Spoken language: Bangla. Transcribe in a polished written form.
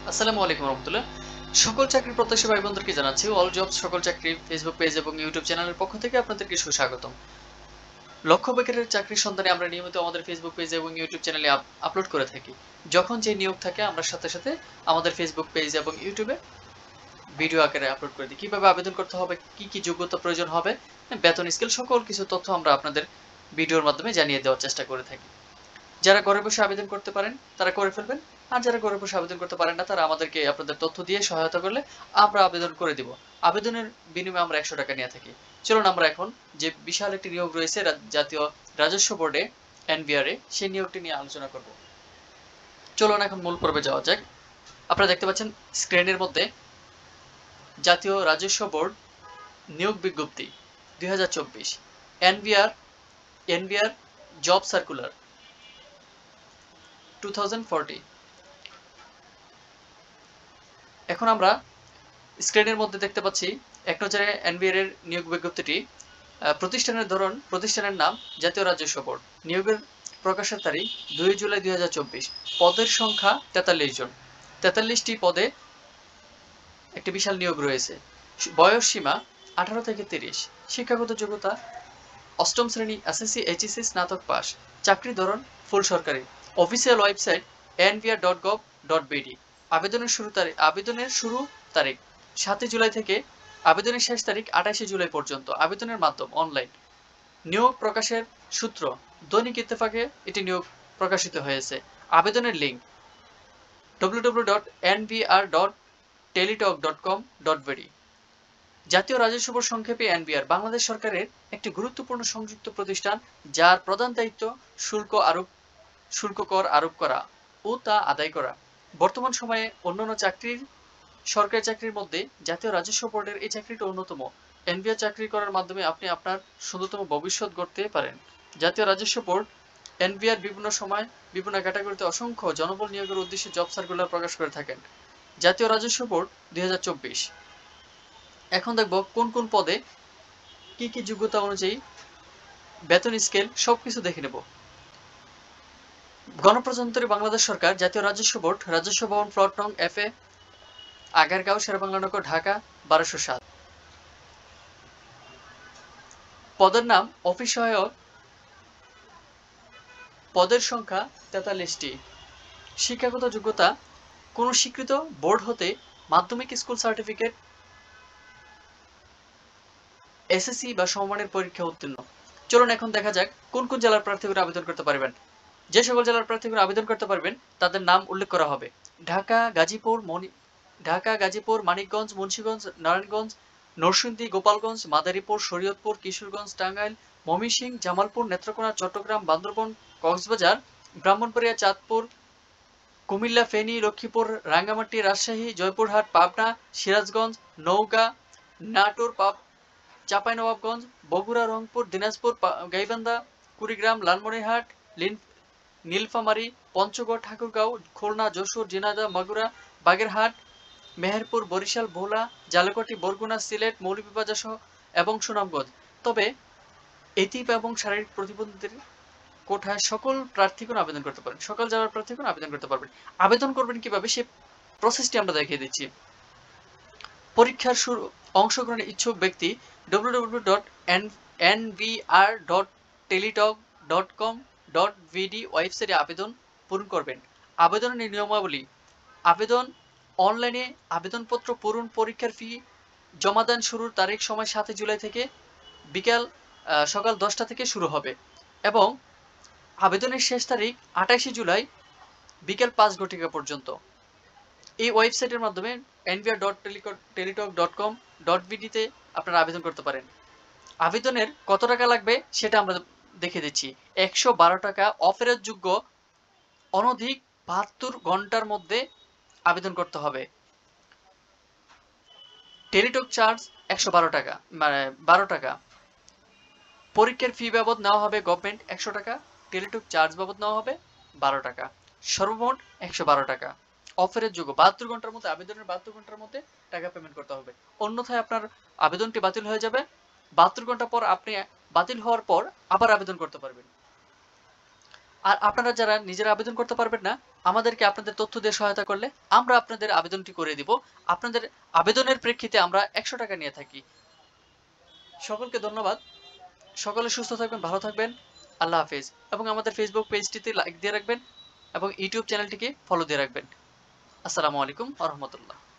আসসালামু আলাইকুম রহমতুল্লাহ। সকল চাকরি প্রত্যাশী ভাই বোনদেরকে জানাচ্ছি অল জবস সকল চাকরি ফেসবুক পেজ এবং ইউটিউব চ্যানেলের পক্ষ থেকে আপনাদেরকে সুস্বাগতম। লক্ষ্য বেকারের চাকরির সন্ধানে আমরা নিয়মিত আমাদের ফেসবুক পেজ এবং ইউটিউব চ্যানেলে আপলোড করে থাকি। যখন যে নিয়োগ থাকে আমরা সাথে সাথে আমাদের ফেসবুক পেজ এবং ইউটিউবে ভিডিও আকারে আপলোড করে দিই। কিভাবে আবেদন করতে হবে, কি কি যোগ্যতা প্রয়োজন হবে, বেতন স্কেল সকল কিছু তথ্য আমরা আপনাদের ভিডিওর মাধ্যমে জানিয়ে দেওয়ার চেষ্টা করে থাকি। যারা ঘরে বসে আবেদন করতে পারেন তারা করে ফেলবেন, আর যারা ঘরে বসে আবেদন করতে পারেন না তারা আমাদেরকে আপনাদের তথ্য দিয়ে সহায়তা করলে আমরা আবেদন করে দিব। আবেদনের বিনিময়ে আমরা 100 টাকা নিয়ে থাকি। চলুন আমরা এখন যে বিশাল একটি নিয়োগ রয়েছে জাতীয় রাজস্ব বোর্ডে এনবিআর এ, সেই নিয়োগটি নিয়ে আলোচনা করব। চলুন এখন মূল পর্বে যাওয়া যাক। আপনারা দেখতে পাচ্ছেন স্ক্রিনের মধ্যে জাতীয় রাজস্ব বোর্ড নিয়োগ বিজ্ঞপ্তি 2024 এনবিআর জব সার্কুলার 2040। এখন আমরা স্ক্রিনের মধ্যে দেখতে পাচ্ছি এক নজরে এনবিআর এর নিয়োগ বিজ্ঞপ্তিটি। প্রতিষ্ঠানের ধরন, প্রতিষ্ঠানের নাম জাতীয় রাজস্ব বোর্ড। নিয়োগের প্রকাশের তারিখ 2 জুলাই 2024। পদের সংখ্যা 43 জন। 43টি পদে একটি বিশাল নিয়োগ রয়েছে। বয়স সীমা 18 থেকে 30। শিক্ষাগত যোগ্যতা অষ্টম শ্রেণী, এসএসসি, এইচএসসি, স্নাতক পাস। চাকরি ধরন ফুল সরকারি। Official website nvr.gov.bd। আবেদনের শুরু তারিখ 7 জুলাই থেকে আবেদনের শেষ তারিখ 28 জুলাই পর্যন্ত। আবেদনের মাধ্যম অনলাইন। নিয়োগ প্রকাশের সূত্র দৈনিক ইত্তেফাকে এটি নিয়োগ প্রকাশিত হয়েছে। আবেদনের লিঙ্ক www.nvr.teletalk.com.bd। জাতীয় রাজস্ব বোর্ড সংক্ষেপে এনবিআর বাংলাদেশ সরকারের একটি গুরুত্বপূর্ণ সংযুক্ত প্রতিষ্ঠান, যার প্রধান দায়িত্ব শুল্ক কর আরোপ করা ও তা আদায় করা। বর্তমান সময়ে অন্যান্য সরকারি চাকরির মধ্যে জাতীয় রাজস্ব বোর্ডের এই চাকরিটি অন্যতম। এনবিআর চাকরি করার মাধ্যমে আপনি আপনার সুন্দরতম ভবিষ্যৎ গড়তে পারেন। জাতীয় রাজস্ব বোর্ড এনবিআর বিভিন্ন সময় বিভিন্ন ক্যাটাগরিতে অসংখ্য জনবল নিয়োগের উদ্দেশ্যে জব সার্কুলার প্রকাশ করে থাকেন। জাতীয় রাজস্ব বোর্ড 2024। এখন দেখব কোন কোন পদে কি কি যোগ্যতা অনুযায়ী বেতন স্কেল সবকিছু দেখে নেব। গণপ্রজাতন্ত্রী বাংলাদেশ সরকার জাতীয় রাজস্ব বোর্ড, রাজস্ব ভবন, প্লট নং FA, আগারগাঁও, শেরেবাংলা, ঢাকা 1207। পদের নাম অফিস সহায়ক। পদের সংখ্যা 43টি। শিক্ষাগত যোগ্যতা কোন স্বীকৃত বোর্ড হতে মাধ্যমিক স্কুল সার্টিফিকেট, এসএসসি বা সমমানের পরীক্ষা উত্তীর্ণ। চলুন এখন দেখা যাক কোন কোন জেলার প্রার্থীরা আবেদন করতে পারবেন। যে সকল জেলার প্রার্থীরা আবেদন করতে পারবেন তাদের নাম উল্লেখ করা হবে। ঢাকা, গাজীপুর, মানিকগঞ্জ, মুন্সিগঞ্জ, নারায়ণগঞ্জ, নরসিংদী, গোপালগঞ্জ, মাদারীপুর, শরীয়তপুর, কিশোরগঞ্জ, টাঙ্গাইল, ময়মনসিংহ, জামালপুর, নেত্রকোনা, চট্টগ্রাম, বান্দরবান, কক্সবাজার, ব্রাহ্মণবাড়িয়া, চাঁদপুর, কুমিল্লা, ফেনী, লক্ষ্মীপুর, রাঙ্গামাটি, রাজশাহী, জয়পুরহাট, পাবনা, সিরাজগঞ্জ, নওগাঁ, নাটোর, চাঁপাইনবাবগঞ্জ, বগুড়া, রংপুর, দিনাজপুর, গাইবান্ধা, কুড়িগ্রাম, লালমনিরহাট, নীলফামারী, পঞ্চগড়, ঠাকুরগাঁও, খুলনা, যশোর, ঝিনাইদহ, মাগুরা, বাগেরহাট, মেহেরপুর, বরিশাল, ভোলা, ঝালকাঠি, বরগুনা, সিলেট, মৌলভীবাজার এবং সুনামগঞ্জ। তবে এতিপ এবং শারীরিক প্রতিবন্ধীদের কোঠায় সকল প্রার্থীগণ আবেদন করতে পারেন। সকল জেলার প্রার্থীগণ আবেদন করতে পারবেন। আবেদন করবেন কিভাবে সে প্রসেসটি আমরা দেখিয়ে দিচ্ছি। পরীক্ষার অংশগ্রহণের ইচ্ছুক ব্যক্তি www.nvr.teletalk.com.bd ওয়েবসাইটে আবেদন পূরণ করবেন। আবেদনের নিয়মাবলী: আবেদন অনলাইনে আবেদনপত্র পূরণ, পরীক্ষার ফি জমাদান শুরুর তারিখ সময় 7 জুলাই থেকে সকাল 10টা থেকে শুরু হবে এবং আবেদনের শেষ তারিখ 28 জুলাই বিকেল 5 ঘটিকা পর্যন্ত। এই ওয়েবসাইটের মাধ্যমে nvr.teletalk.com.bd তে আপনারা আবেদন করতে পারেন। আবেদনের কত টাকা লাগবে সেটা আমরা দেখে দিচ্ছি। 112 টাকা অফেরতযোগ্য, অনধিক 72 ঘন্টার মধ্যে আবেদন করতে হবে। টেলিটক চার্জ 112 টাকা, মানে 12 টাকা। পরীক্ষার ফি বাবদ নেওয়া হবে গভর্নমেন্ট 100 টাকা, টেলিটক চার্জ বাবদ নেওয়া হবে 12 টাকা, সর্বমোট 112 টাকা। অফারের যোগ্য 72 ঘন্টার মধ্যে, আবেদনের 72 ঘন্টার মধ্যে টাকা পেমেন্ট করতে হবে, অন্যথায় আপনার আবেদনটি বাতিল হয়ে যাবে। 72 ঘন্টা পর আপনি বাতিল হওয়ার পর আবার আবেদন করতে পারবেন। আর আপনারা যারা নিজেরা আবেদন করতে পারবেন না আমাদেরকে আপনাদের তথ্য দিয়ে সহায়তা করলে আমরা আপনাদের আবেদনটি করে দিব। আপনাদের আবেদনের প্রেক্ষিতে আমরা ১০০ টাকা নিয়ে থাকি। সকলকে ধন্যবাদ। সকলে সুস্থ থাকবেন, ভালো থাকবেন। আল্লাহ হাফেজ। এবং আমাদের ফেসবুক পেজটিতে লাইক দিয়ে রাখবেন এবং ইউটিউব চ্যানেলটিকে ফলো দিয়ে রাখবেন। আসসালামু আলাইকুম ওয়া রাহমাতুল্লাহ।